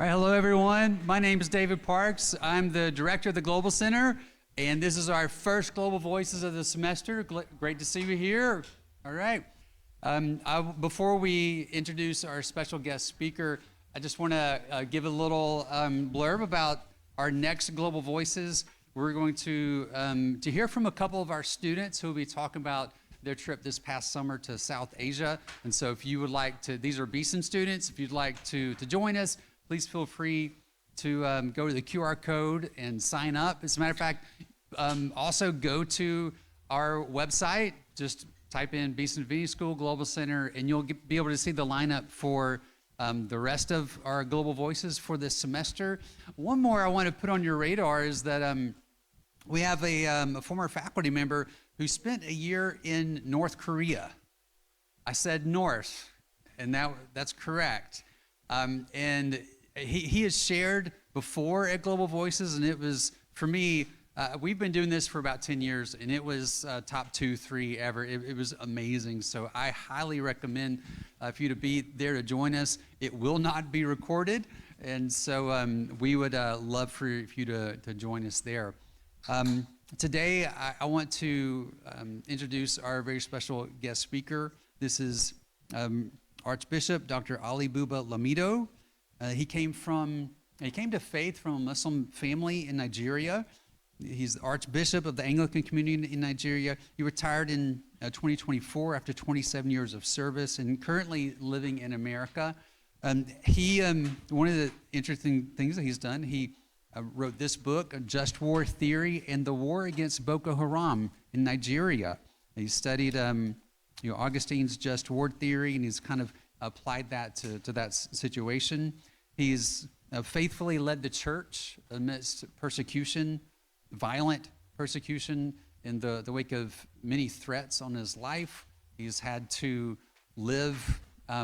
All right, hello everyone. My name is David Parks. I'm the director of the Global Center, and this is our first Global Voices of the semester. Great to see you here. All right. Before we introduce our special guest speaker, I just want to give a little blurb about our next Global Voices. We're going to hear from a couple of our students who will be talking about their trip this past summer to South Asia. And so if you would like to, these are Beeson students, if you'd like to join us, please feel free to go to the QR code and sign up. As a matter of fact, also go to our website, just type in Beeson Divinity School Global Center, and you'll be able to see the lineup for the rest of our Global Voices for this semester. One more I want to put on your radar is that we have a former faculty member who spent a year in North Korea. I said north, and that's correct. And he has shared before at Global Voices, and it was, for me, we've been doing this for about 10 years, and it was top 2, 3 ever. It was amazing. So I highly recommend for you to be there to join us. It will not be recorded, and so we would love for you to join us there. Today, I want to introduce our very special guest speaker. This is Archbishop Dr. Ali Buba Lamido. He came to faith from a Muslim family in Nigeria. He's the Archbishop of the Anglican community in Nigeria. He retired in 2024 after 27 years of service and currently living in America. One of the interesting things that he's done, he wrote this book, Just War Theory and the War Against Boko Haram in Nigeria. He studied Augustine's Just War Theory, and he's kind of applied that to that situation. He's faithfully led the church amidst persecution, violent persecution in the wake of many threats on his life. He's had to live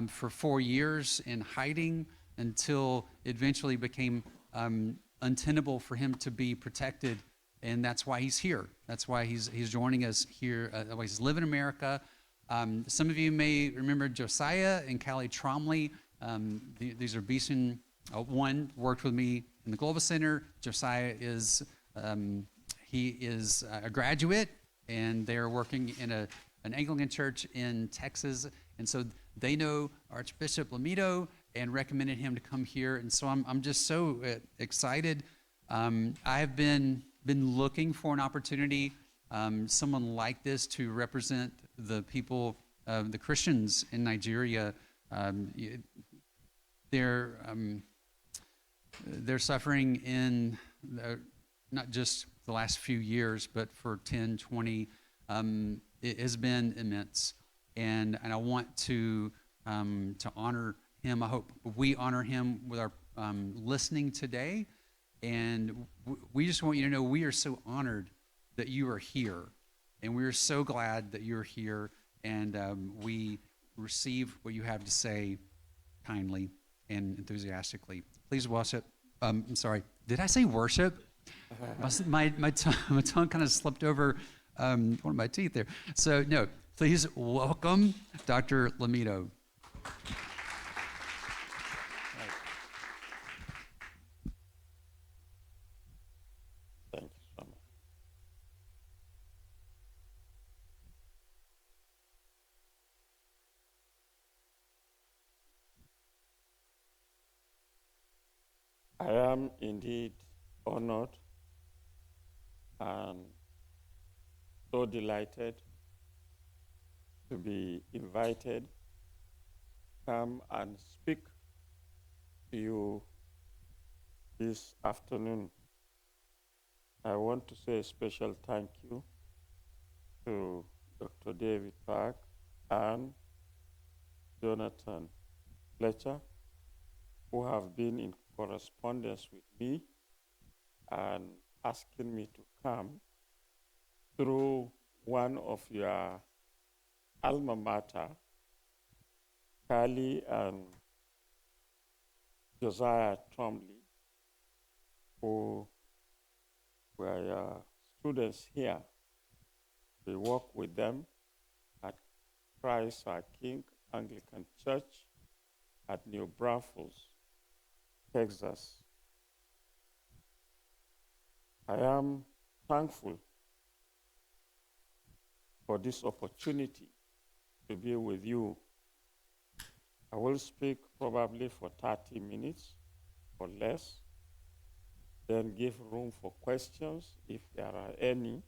for 4 years in hiding until it eventually became untenable for him to be protected, and that's why he's here. That's why he's joining us here. He's living in America. Some of you may remember Josiah and Callie Tromley. These are Beeson. One worked with me in the Global Center. Josiah is a graduate, and they're working in an Anglican church in Texas, and so they know Archbishop Lamido and recommended him to come here. And so I'm just so excited. I have been looking for an opportunity, someone like this to represent the people, the Christians in Nigeria. They're suffering in not just the last few years, but for 10, 20, it has been immense. And I want to honor him. I hope we honor him with our listening today. And we just want you to know we are so honored that you are here. And we are so glad that you're here. And we receive what you have to say kindly and enthusiastically. Please worship. I'm sorry. Did I say worship? My tongue kind of slipped over one of my teeth there. So no, please welcome Dr. Lamido. Thank you so much. I am indeed honored and so delighted to be invited to come and speak to you this afternoon. I want to say a special thank you to Dr. David Park and Jonathan Fletcher, who have been in correspondence with me and asking me to come through one of your alma mater, Callie and Josiah Tromley, who were students here. We work with them at Christ our King Anglican Church at New Braunfels, Texas. I am thankful for this opportunity to be with you. I will speak probably for 30 minutes or less, then give room for questions if there are any,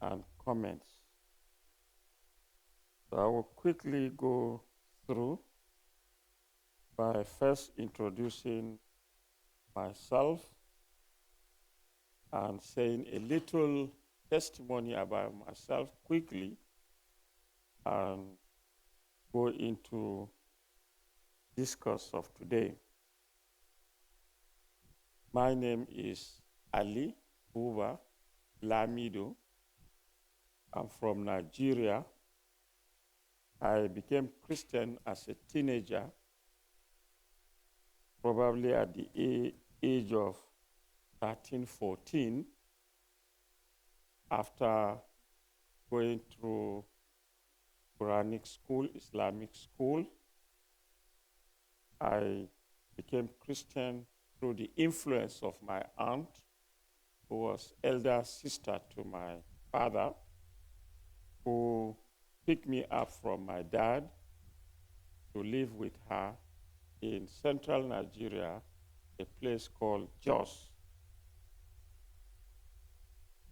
and comments. So I will quickly go through by first introducing myself and saying a little testimony about myself quickly and go into discourse of today. My name is Ali Buba Lamido. I'm from Nigeria. I became Christian as a teenager, probably at the age of 13, 14, after going through Quranic school, Islamic school. I became Christian through the influence of my aunt, who was elder sister to my father, who picked me up from my dad to live with her in central Nigeria, a place called Jos.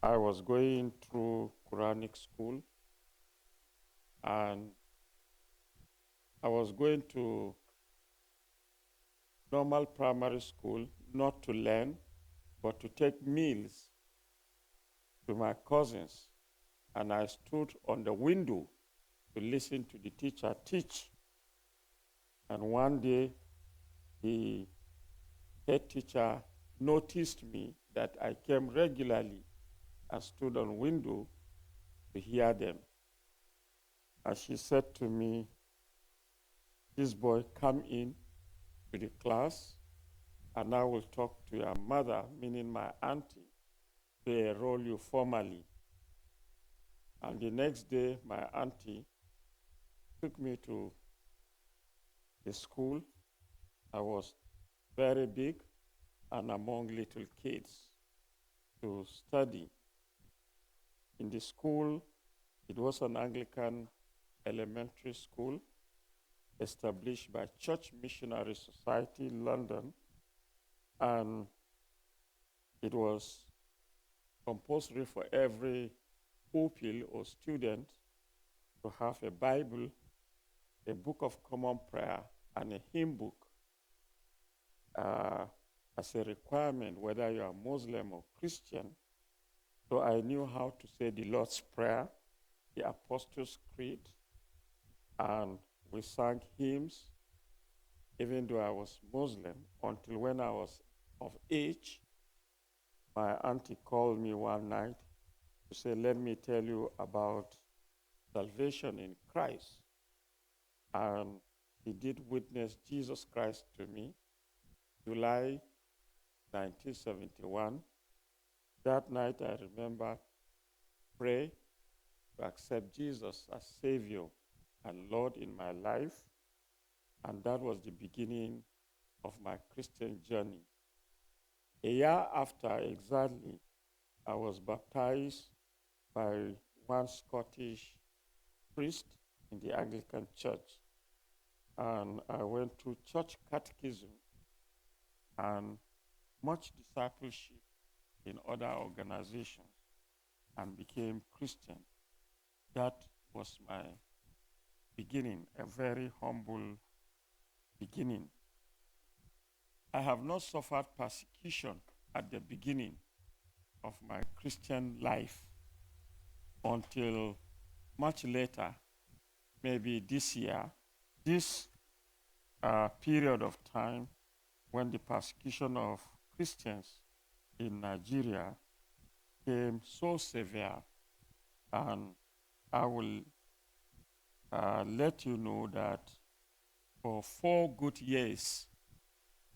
I was going through Quranic school, and I was going to normal primary school, not to learn, but to take meals to my cousins. And I stood on the window to listen to the teacher teach. And one day, the head teacher noticed me that I came regularly and stood on window to hear them. And she said to me, "This boy, come in to the class, and I will talk to your mother," meaning my auntie, "to enroll you formally." And the next day, my auntie took me to the school. I was very big and among little kids to study. In the school, it was an Anglican elementary school established by Church Missionary Society, London, and it was compulsory for every pupil or student to have a Bible, a book of common prayer, and a hymn book as a requirement, whether you are Muslim or Christian. So I knew how to say the Lord's Prayer, the Apostles' Creed, and we sang hymns, even though I was Muslim, until when I was of age. My auntie called me one night to say, "Let me tell you about salvation in Christ." And he did witness Jesus Christ to me, July 1971. That night, I remember, pray to accept Jesus as Savior and Lord in my life. And that was the beginning of my Christian journey. A year after, exactly, I was baptized by one Scottish priest in the Anglican Church. And I went through church catechism and much discipleship in other organizations and became Christian. That was my beginning, a very humble beginning. I have not suffered persecution at the beginning of my Christian life until much later, maybe this year, this period of time when the persecution of Christians in Nigeria came so severe. And I will let you know that for 4 good years,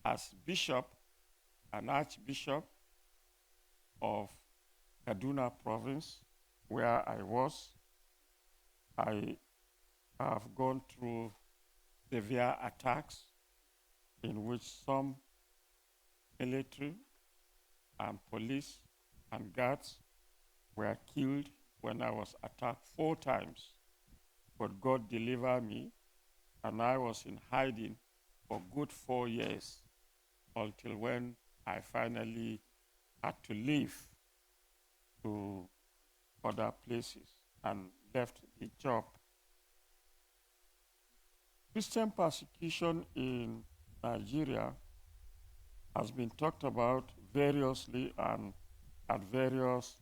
as bishop and archbishop of Kaduna province, where I was, I have gone through severe attacks in which some military and police and guards were killed when I was attacked 4 times. But God delivered me, and I was in hiding for good 4 years until when I finally had to leave to other places and left the job. Christian persecution in Nigeria has been talked about variously and at various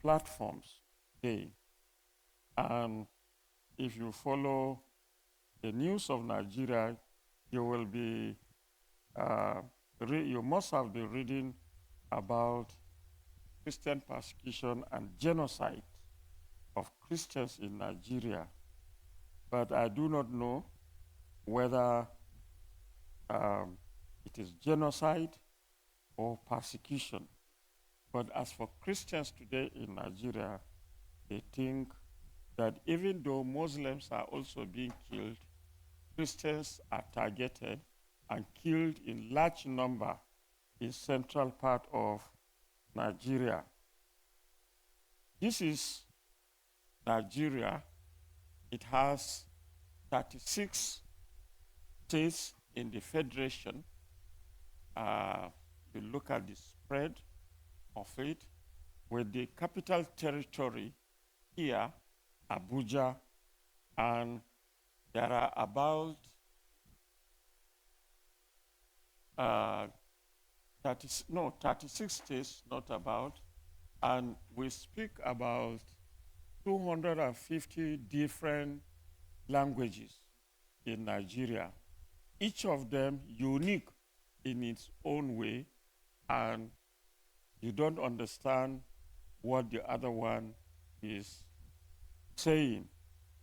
platforms today. And if you follow the news of Nigeria, you will be, you must have been reading about Christian persecution and genocide of Christians in Nigeria. But I do not know whether it is genocide or persecution. But as for Christians today in Nigeria, they think that even though Muslims are also being killed, Christians are targeted and killed in large number in central part of Nigeria. This is Nigeria. It has 36 states in the federation. You look at the spread of it, with the capital territory here, Abuja, and there are about 36 states, not about, and we speak about 250 different languages in Nigeria, each of them unique in its own way, and you don't understand what the other one is saying.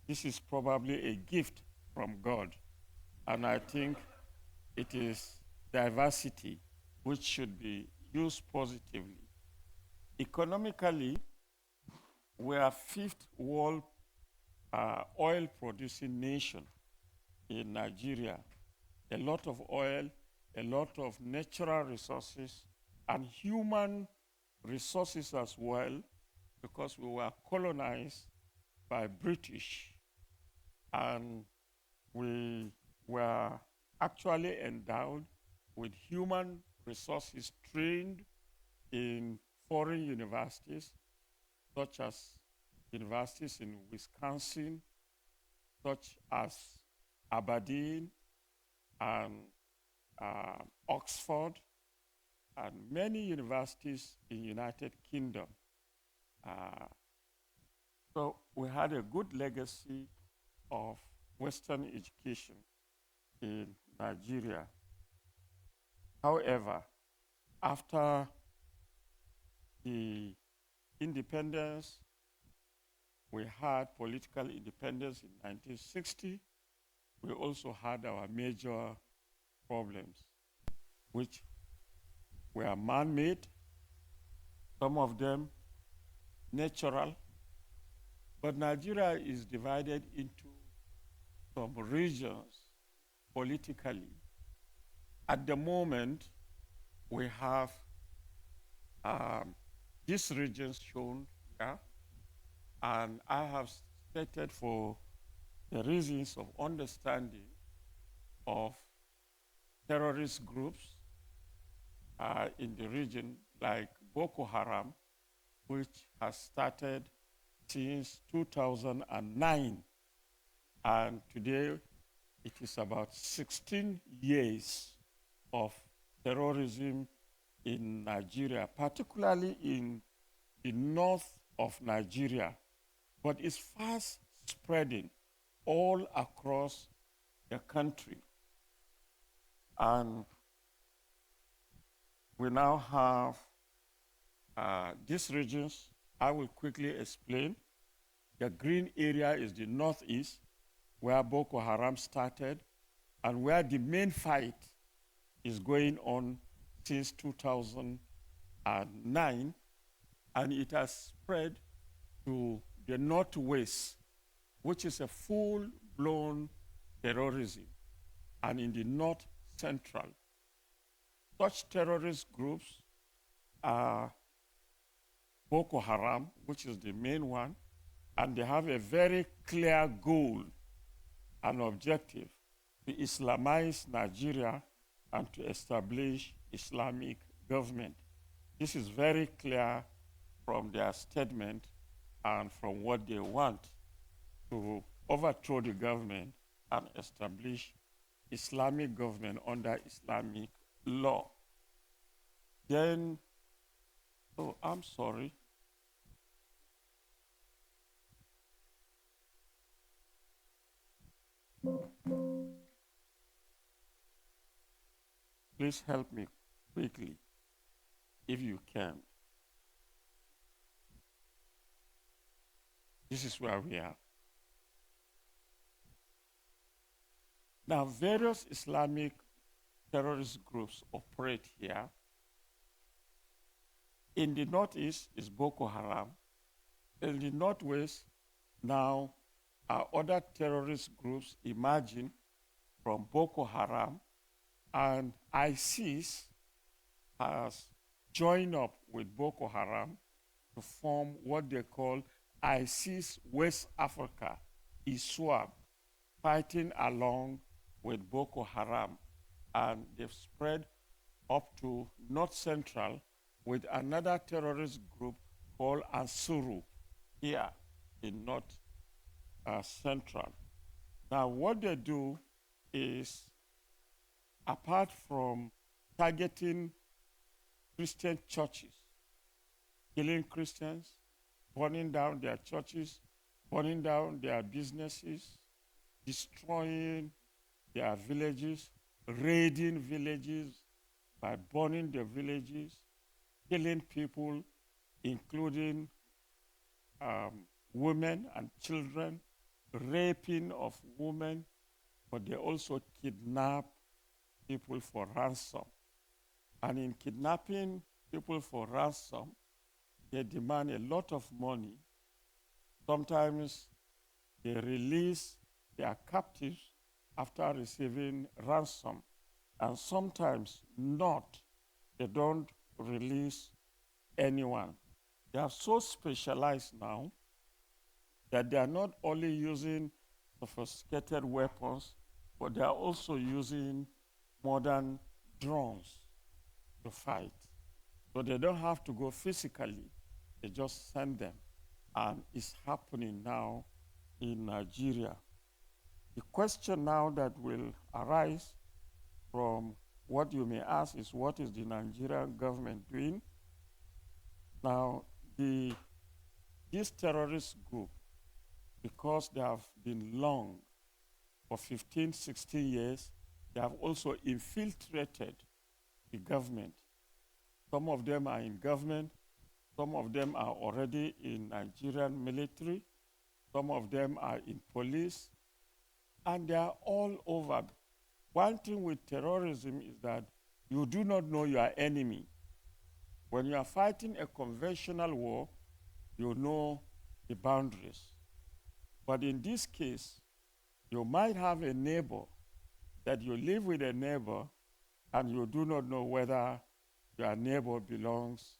This is probably a gift from God, and I think it is diversity which should be used positively. Economically, we are 5th world oil-producing nation in Nigeria. A lot of oil, a lot of natural resources, and human resources as well, because we were colonized by British, and we were actually endowed with human resources trained in foreign universities, such as universities in Wisconsin, such as Aberdeen and Oxford, and many universities in United Kingdom. So we had a good legacy of Western education in Nigeria. However, after the independence, we had political independence in 1960. We also had our major problems, which were man-made, some of them natural, but Nigeria is divided into some regions politically. At the moment, we have these regions shown here, and I have stated for the reasons of understanding of terrorist groups in the region, like Boko Haram, which has started since 2009. And today, it is about 16 years of terrorism in Nigeria, particularly in the north of Nigeria, but it's fast spreading all across the country. And we now have these regions. I will quickly explain. The green area is the northeast, where Boko Haram started, and where the main fight is going on since 2009, and it has spread to the northwest, which is a full-blown terrorism. And in the north central. Such terrorist groups are Boko Haram, which is the main one, and they have a very clear goal and objective to Islamize Nigeria and to establish Islamic government. This is very clear from their statement and from what they want to overthrow the government and establish Islamic government under Islamic law. Then, oh, I'm sorry. Please help me quickly, if you can. This is where we are. Now, various Islamic terrorist groups operate here. In the northeast is Boko Haram. In the northwest, now are other terrorist groups emerging from Boko Haram, and ISIS has joined up with Boko Haram to form what they call ISIS West Africa, ISWAP, fighting along with Boko Haram. And they've spread up to North Central with another terrorist group called Ansuru here in North Central. Now, what they do is, apart from targeting Christian churches, killing Christians, burning down their churches, burning down their businesses, destroying their villages, raiding villages by burning the villages, killing people, including women and children, raping of women, but they also kidnap people for ransom. And in kidnapping people for ransom, they demand a lot of money. Sometimes they release their captives after receiving ransom, and sometimes not. They don't release anyone. They are so specialized now that they are not only using sophisticated weapons, but they are also using modern drones to fight. So they don't have to go physically, they just send them. And it's happening now in Nigeria. The question now that will arise from what you may ask is, what is the Nigerian government doing? Now, this terrorist group, because they have been long, for 15, 16 years, they have also infiltrated the government. Some of them are in government, some of them are already in Nigerian military, some of them are in police, and they are all over. One thing with terrorism is that you do not know your enemy. When you are fighting a conventional war, you know the boundaries. But in this case, you might have a neighbor that you live with a neighbor and you do not know whether your neighbor belongs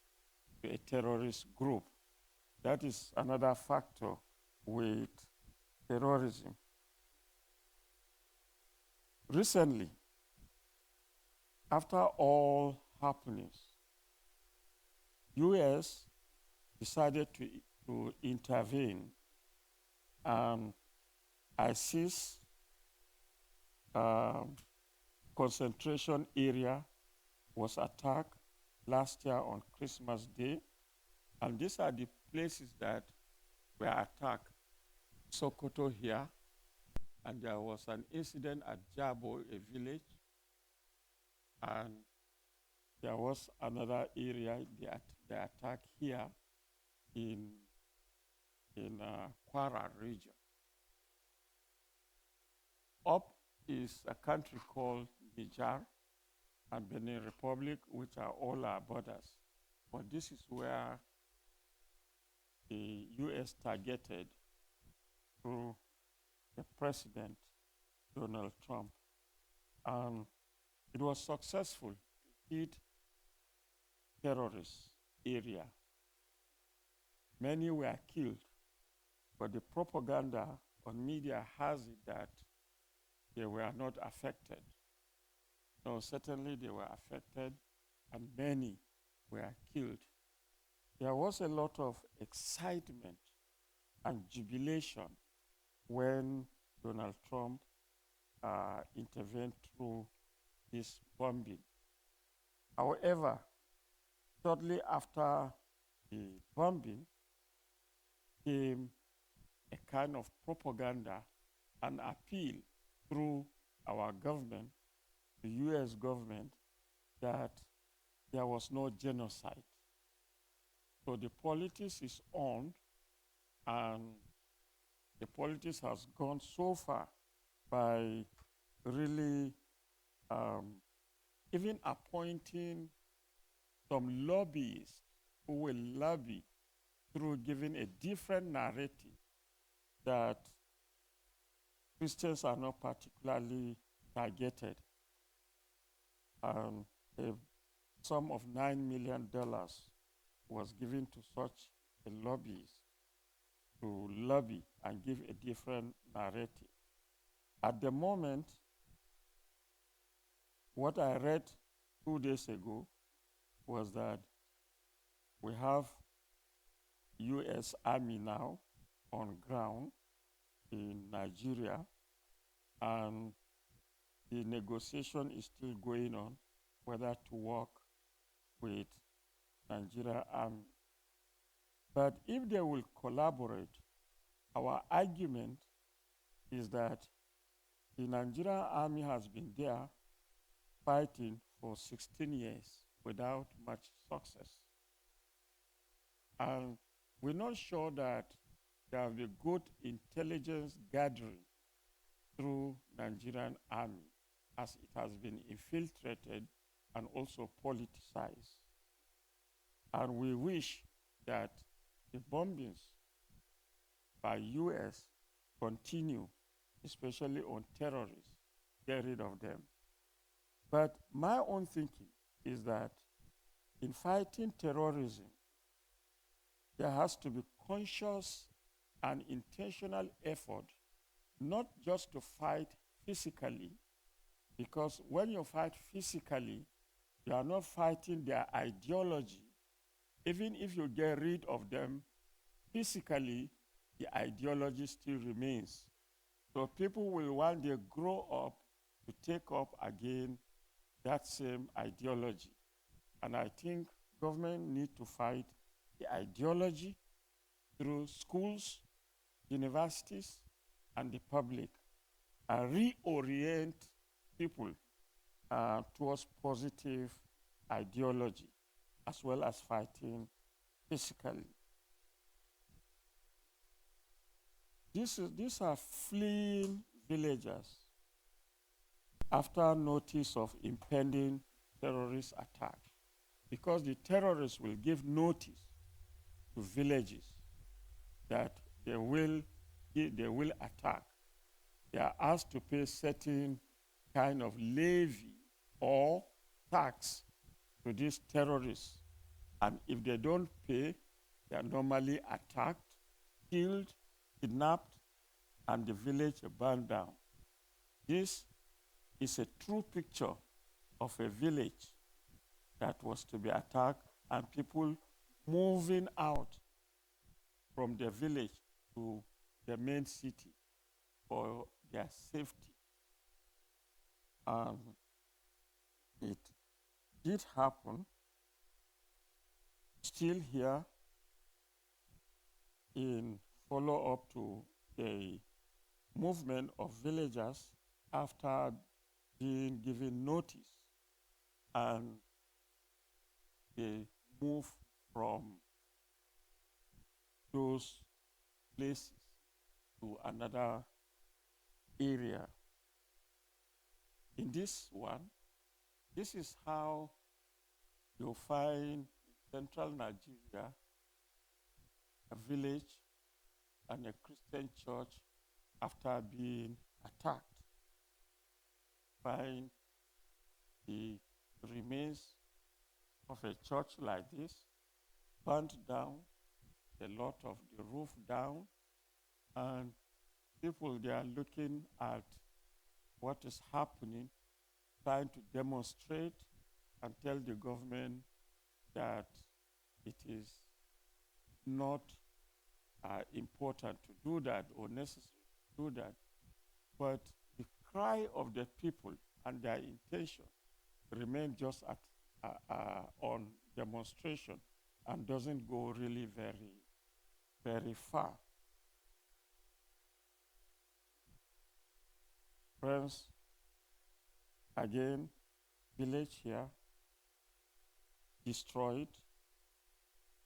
to a terrorist group. That is another factor with terrorism. Recently, after all happenings, US decided to intervene, and ISIS concentration area was attacked last year on Christmas Day. And these are the places that were attacked. Sokoto here, and there was an incident at Jabo, a village, and there was another area, the attack here in Kwara region. Up is a country called Niger and Benin Republic, which are all our borders. But this is where the US targeted through the president, Donald Trump. It was successful to hit terrorist area. Many were killed, but the propaganda on media has it that they were not affected. No, certainly they were affected, and many were killed. There was a lot of excitement and jubilation when Donald Trump intervened through this bombing. However, shortly after the bombing came a kind of propaganda and appeal through our government, the US government, that there was no genocide. So the politics is on, and the politics has gone so far by really even appointing some lobbyists who will lobby through giving a different narrative that Christians are not particularly targeted. A sum of $9 million was given to such a lobbyist to lobby and give a different narrative. At the moment, what I read 2 days ago was that we have US Army now on ground in Nigeria, and the negotiation is still going on whether to work with Nigeria Army. But if they will collaborate, our argument is that the Nigerian Army has been there fighting for 16 years without much success. And we're not sure that there will be good intelligence gathering through Nigerian Army, as it has been infiltrated and also politicized. And we wish that the bombings by US continue, especially on terrorists, get rid of them. But my own thinking is that in fighting terrorism, there has to be conscious and intentional effort, not just to fight physically, because when you fight physically, you are not fighting their ideology. Even if you get rid of them physically, the ideology still remains. So people will one day grow up to take up again that same ideology. And I think government need to fight the ideology through schools, universities, and the public, and reorient people towards positive ideology, as well as fighting physically. These are fleeing villagers after notice of impending terrorist attack, because the terrorists will give notice to villages that they will attack. They are asked to pay certain kind of levy or tax to these terrorists. And if they don't pay, they are normally attacked, killed, kidnapped, and the village burned down. This is a true picture of a village that was to be attacked, and people moving out from the village to the main city for their safety. It did happen, still here, in follow-up to the movement of villagers after being given notice, and they move from those places to another area. In this one, this is how you find central Nigeria a village and a Christian church after being attacked. Find the remains of a church like this, burnt down, a lot of the roof down, and people, they are looking at what is happening, trying to demonstrate and tell the government that it is not important to do that or necessary to do that. But the cry of the people and their intention remain just at, on demonstration and doesn't go really very far. Friends, again, village here destroyed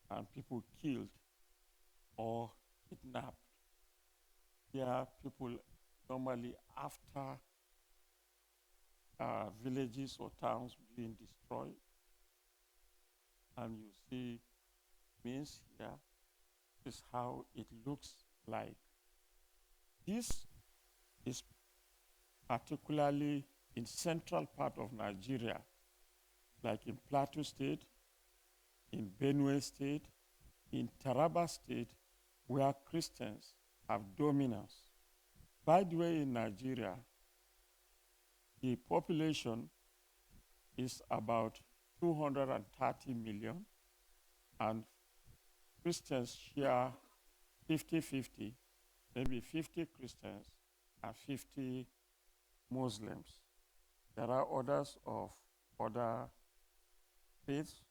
and people killed or kidnapped. Here, people normally after villages or towns being destroyed, and you see means here is how it looks like. This is particularly in central part of Nigeria, like in Plateau State, in Benue State, in Taraba State, where Christians have dominance. By the way, in Nigeria, the population is about 230 million, and Christians share 50-50, maybe 50 Christians and 50 Muslims. There are others of other faiths,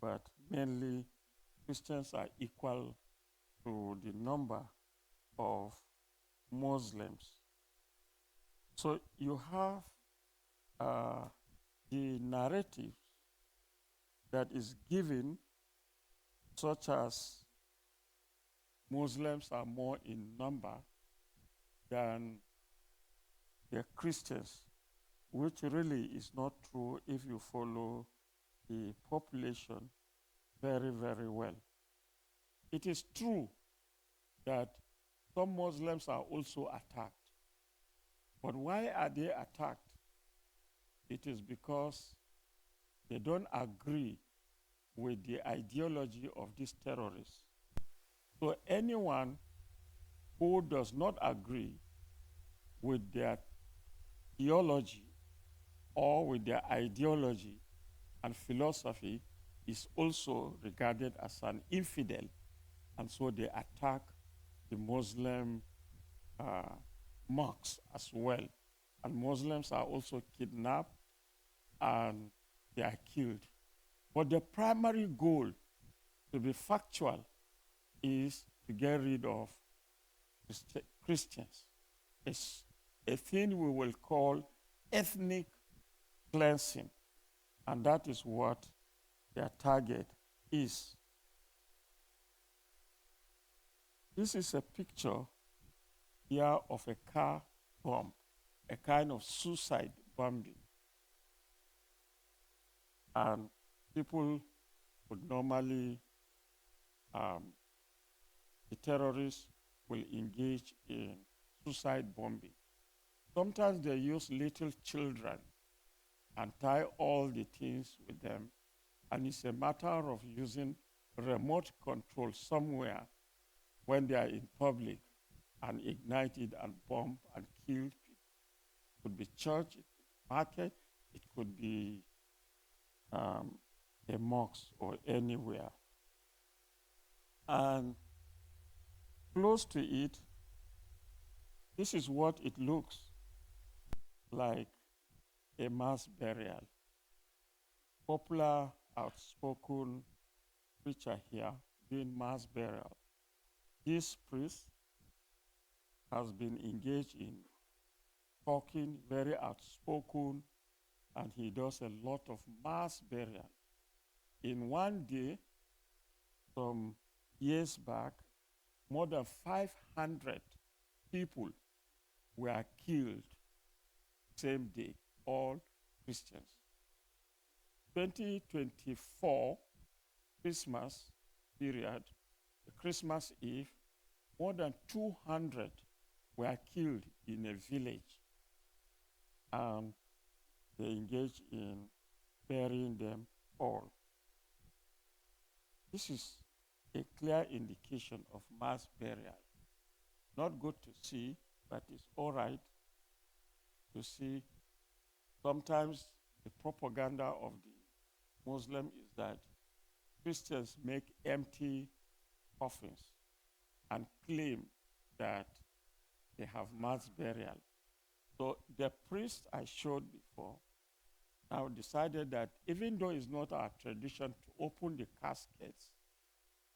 but mainly Christians are equal to the number of Muslims. So you have the narrative that is given, such as Muslims are more in number than the Christians, which really is not true if you follow the population very well. It is true that some Muslims are also attacked. But why are they attacked? It is because they don't agree with the ideology of these terrorists. So anyone who does not agree with their theology or with their ideology and philosophy is also regarded as an infidel, and so they attack the Muslim mosques as well. And Muslims are also kidnapped and they are killed. But the primary goal, to be factual, is to get rid of Christians. It's a thing we will call ethnic cleansing, and that is what their target is. This is a picture here of a car bomb, a kind of suicide bombing. And people would normally, the terrorists will engage in suicide bombing. Sometimes they use little children and tie all the things with them, and it's a matter of using remote control somewhere when they are in public and ignite it and bomb and kill people. It could be church, it could be market, it could be a mosque or anywhere. And close to it, this is what it looks like, a mass burial. Popular, outspoken preacher here doing mass burial. This priest has been engaged in talking, very outspoken, and he does a lot of mass burial. In one day, some years back, more than 500 people were killed same day, all Christians. 2024 Christmas period, Christmas Eve, more than 200 were killed in a village. they engage in burying them all. This is a clear indication of mass burial. Not good to see, but it's all right to see. Sometimes the propaganda of the Muslim is that Christians make empty coffins and claim that they have mass burial. So the priest I showed before now decided that even though it's not our tradition to open the caskets,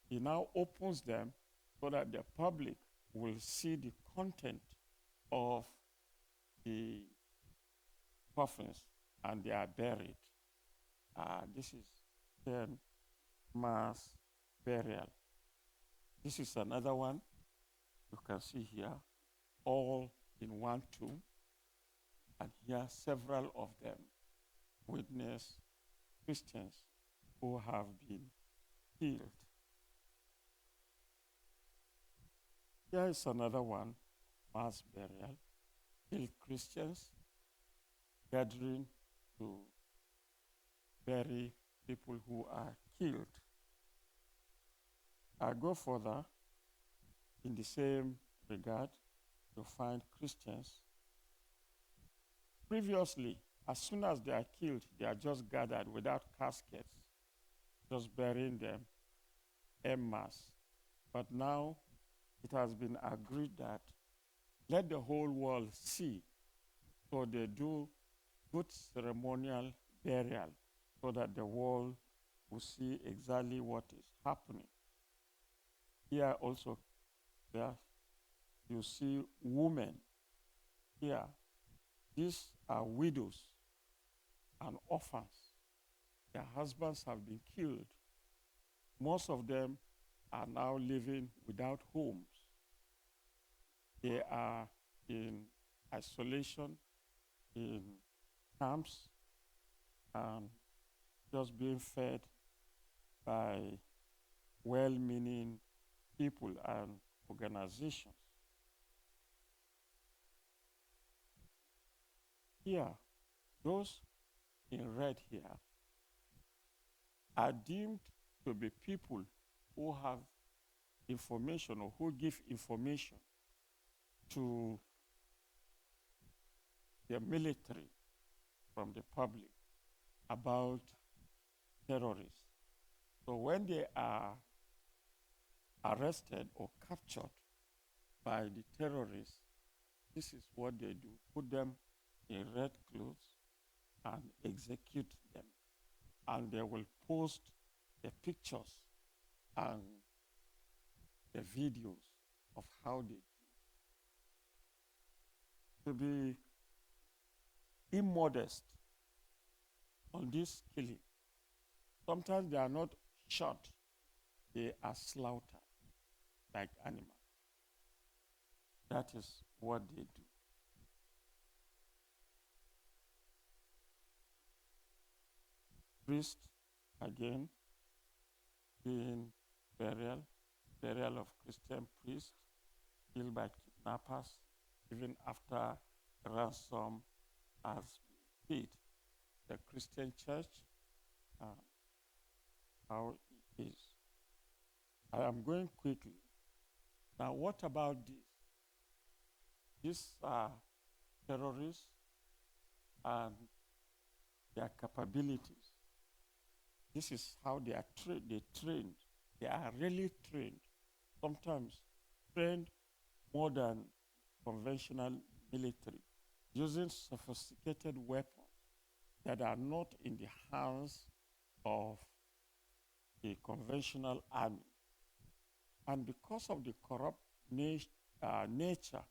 he now opens them so that the public will see the content of the coffins and they are buried. This is then mass burial. This is another one you can see here, all in one tomb. And here several of them witness Christians who have been killed. Here is another one, mass burial. Killed Christians gathering to bury people who are killed. I go further. In the same regard, you find Christians. Previously, as soon as they are killed, they are just gathered without caskets, just burying them en masse. But now it has been agreed that let the whole world see. So they do good ceremonial burial so that the world will see exactly what is happening. Here also, there you see women. Here, these are widows and orphans. Their husbands have been killed. Most of them are now living without homes. They are in isolation, in camps, and just being fed by well-meaning people and organizations. Here, those in red here are deemed to be people who have information or who give information to the military from the public about terrorists. So when they are arrested or captured by the terrorists, this is what they do. Put them in red clothes and execute them. And they will post the pictures and the videos of how they do. To be immodest on this killing, sometimes they are not shot, they are slaughtered like animals. That is what they do. Priest, again, being burial of Christian priests killed by kidnappers, even after ransom has been paid. The Christian church, how it is. I am going quickly. Now, what about this? These are terrorists and their capabilities. This is how they are trained. They are really trained. Sometimes trained more than conventional military, using sophisticated weapons that are not in the hands of the conventional army. And because of the corrupt nature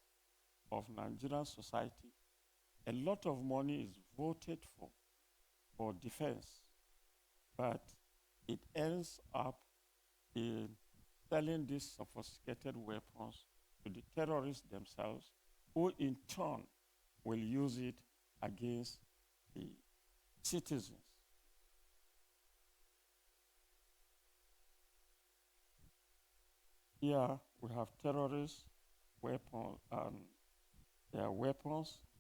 of Nigerian society, a lot of money is voted for defense, but it ends up in selling these sophisticated weapons to the terrorists themselves, who in turn will use it against the citizens. Here we have terrorists, weapons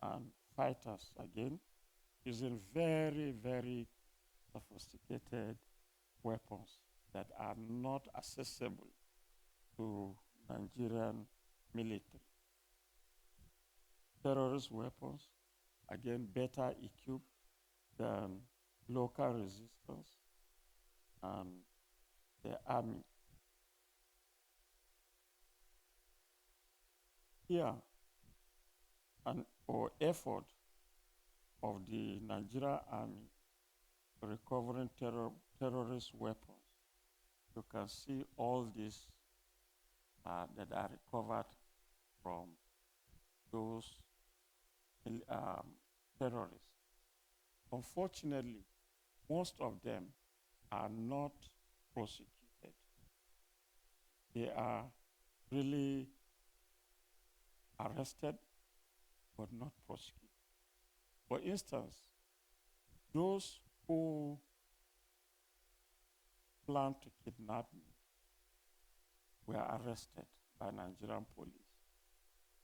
and fighters again. using very, very sophisticated weapons that are not accessible to Nigerian military. Terrorist weapons, again, better equipped than local resistance and the army. Here, an effort of the Nigerian army recovering terrorist weapons. You can see all these that are recovered from those terrorists. Unfortunately, most of them are not prosecuted. They are really arrested but not prosecuted. For instance, those who planned to kidnap me were arrested by Nigerian police.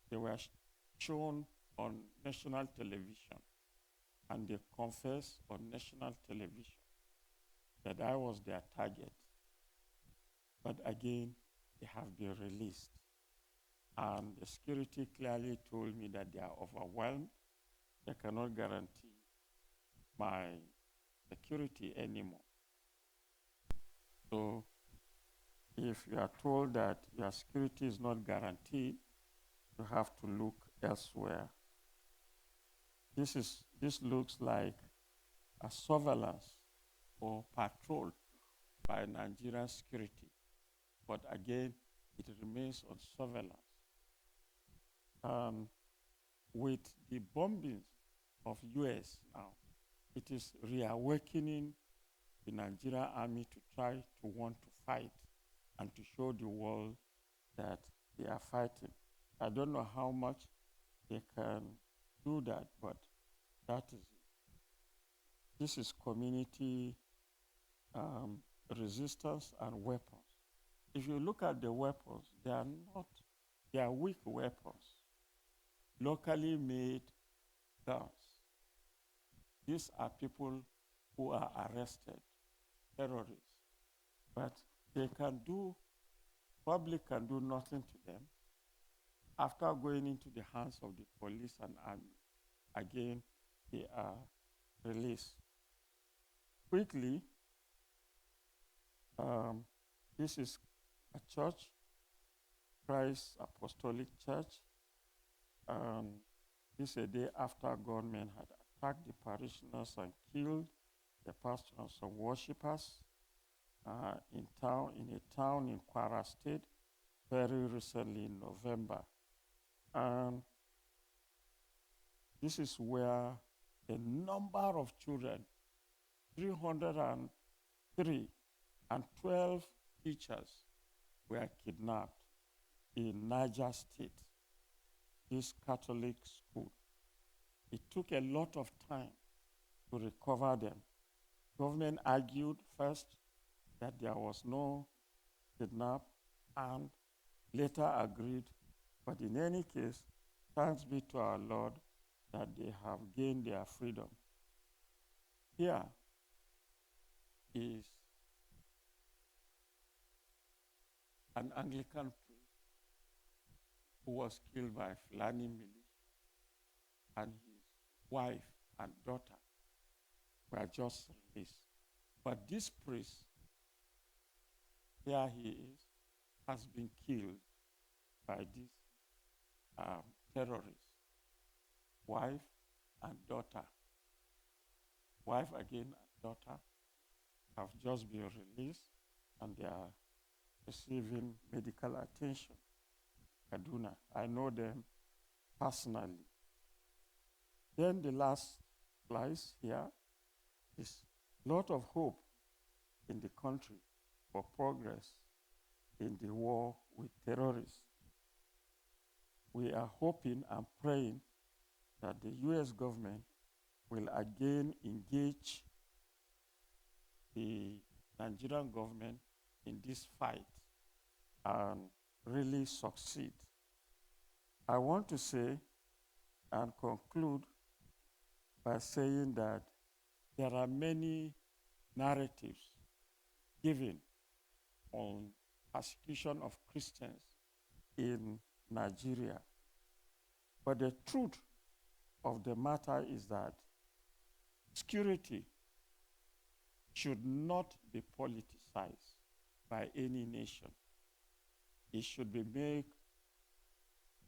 They were shown on national television, and they confessed on national television that I was their target. But again, they have been released. And the security clearly told me that they are overwhelmed. They cannot guarantee my security anymore. So if you are told that your security is not guaranteed, you have to look elsewhere. This looks like a surveillance or patrol by Nigerian security. But again, it remains on surveillance. With the bombings of US now, it is reawakening the Nigerian army to try to want to fight and to show the world that they are fighting. I don't know how much they can do that, but that is it. This is community resistance and weapons. If you look at the weapons, they are weak weapons, locally made guns. These are people who are arrested, terrorists, but public can do nothing to them. After going into the hands of the police and army, again, they are released. Quickly, this is a church, Christ Apostolic Church. This is a day after gunmen had attacked the parishioners and killed the pastors and worshippers in a town in Kwara State very recently in November. This is where a number of children, 303, and 12 teachers were kidnapped in Niger State, this Catholic school. It took a lot of time to recover them. Government argued first that there was no kidnap and later agreed. But in any case, thanks be to our Lord that they have gained their freedom. Here is an Anglican priest who was killed by Fulani militia, and his wife and daughter were just released. But this priest, here he is, has been killed by these terrorists. Wife and daughter. Wife again and daughter have just been released, and they are receiving medical attention. Kaduna, I know them personally. Then the last slice here is a lot of hope in the country for progress in the war with terrorists. We are hoping and praying that the US government will again engage the Nigerian government in this fight and really succeed. I want to say and conclude by saying that there are many narratives given on persecution of Christians in Nigeria. But the truth of the matter is that security should not be politicized by any nation. It should be made,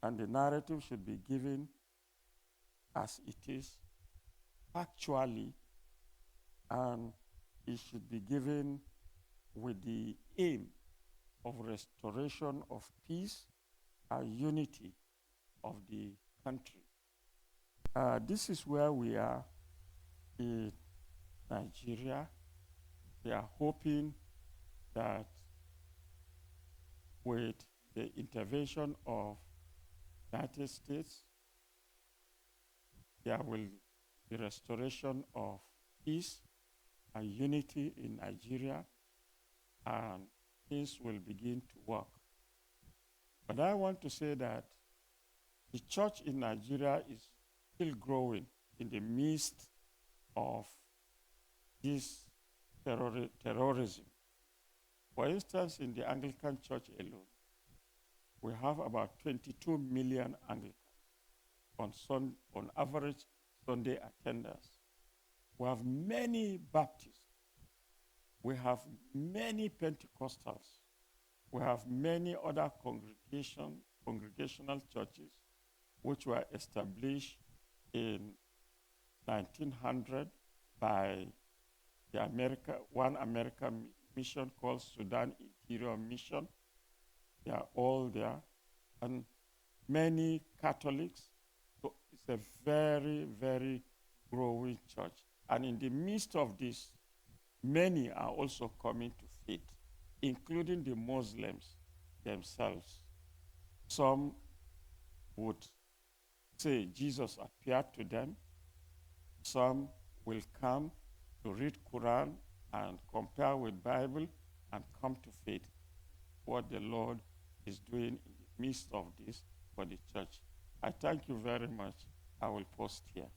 and the narrative should be given as it is, factually, and it should be given with the aim of restoration of peace and unity of the country. This is where we are in Nigeria. We are hoping that with the intervention of United States, there will be restoration of peace and unity in Nigeria, and things will begin to work. But I want to say that the church in Nigeria is still growing in the midst of this terrorism. For instance, in the Anglican Church alone, we have about 22 million Anglicans on average Sunday attendance. We have many Baptists. We have many Pentecostals. We have many other congregational churches which were established in 1900 by one American mission called Sudan Interior Mission. They are all there. And many Catholics. So it's a very, very growing church. And in the midst of this, many are also coming to faith, including the Muslims themselves. Some would say Jesus appeared to them. Some will come to read Quran and compare with Bible and come to faith. What the Lord is doing in the midst of this for the church. I thank you very much. I will post here.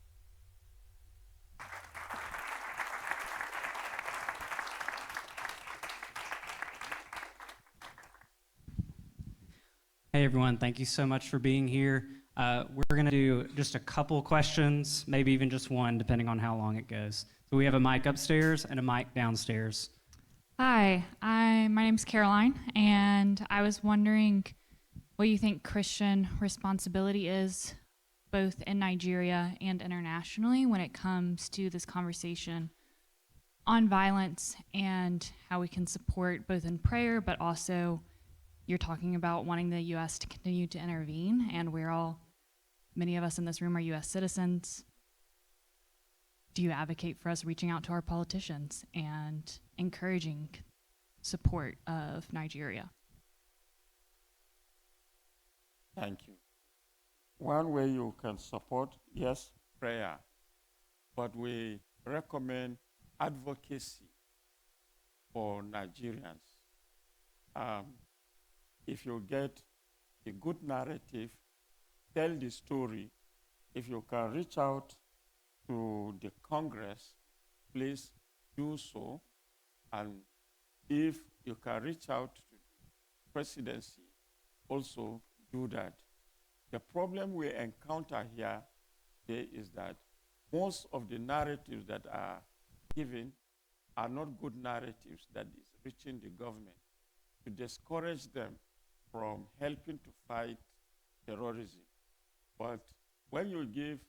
Hey everyone, thank you so much for being here. We're going to do just a couple questions, maybe even just one, depending on how long it goes. So we have a mic upstairs and a mic downstairs. Hi, my name's Caroline, and I was wondering what you think Christian responsibility is, both in Nigeria and internationally, when it comes to this conversation on violence and how we can support both in prayer, but also you're talking about wanting the U.S. to continue to intervene, and many of us in this room are U.S. citizens. Do you advocate for us reaching out to our politicians and encouraging support of Nigeria? Thank you. One way you can support, yes, prayer. But we recommend advocacy for Nigerians. If you get a good narrative, tell the story. If you can reach out to the Congress, please do so. And if you can reach out to the presidency, also do that. The problem we encounter here today is that most of the narratives that are given are not good narratives that is reaching the government to discourage them from helping to fight terrorism. But when you give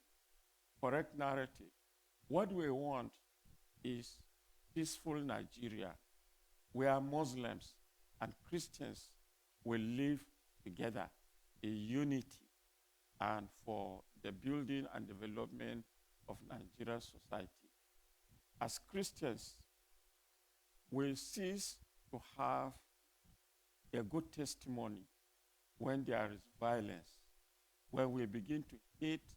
correct narrative, what we want is peaceful Nigeria, where Muslims and Christians will live together in unity and for the building and development of Nigerian society. As Christians, we cease to have a good testimony when there is violence, when we begin to hate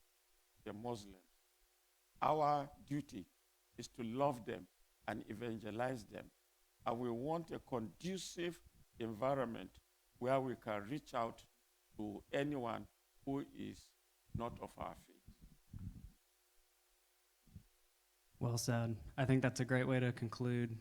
the Muslims. Our duty is to love them and evangelize them. And we want a conducive environment where we can reach out to anyone who is not of our faith. Well said. I think that's a great way to conclude.